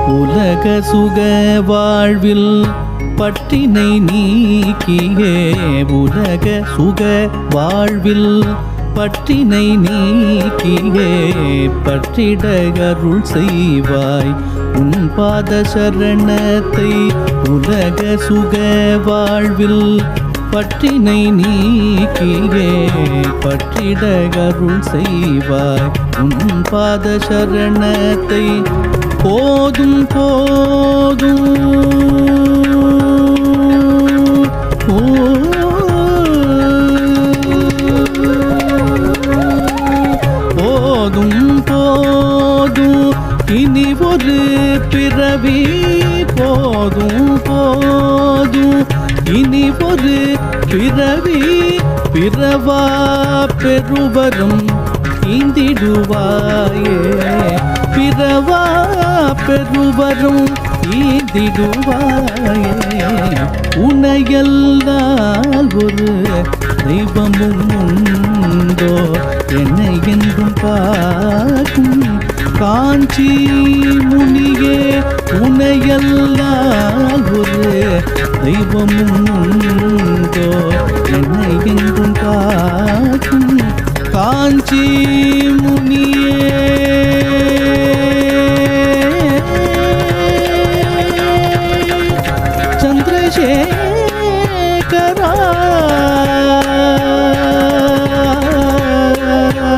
உலக சுக வாழ்வில் பற்றினை நீக்கியே உலக சுக வாழ்வில் பற்றினை நீக்கியே பற்றிட அருள் செய்வாய் உன் பாத சரணத்தை உலக சுக வாழ்வில் பற்றினை நீக்கியே பற்றிட அருள் செய்வாய் உன் பாத சரணத்தை போதும் போதும் போதும் போதும் இனி ஒரு பிறவி போதும் போதும் இனி ஒரு பிறவி பிறவா பெருவரும் ஈந்திடுவாயே பிறவா பெருவரும் ஈந்திடுவாயே உனையல்லால் ஒரு தெய்வமும் உண்டோ என்னை என்றும் பார்க்கும் காஞ்சி முனியே உனையல்லால் ஒரு தெய்வமும் உண்டோ என்னை என்றும் பார்க்கும் காஞ்சி முனியே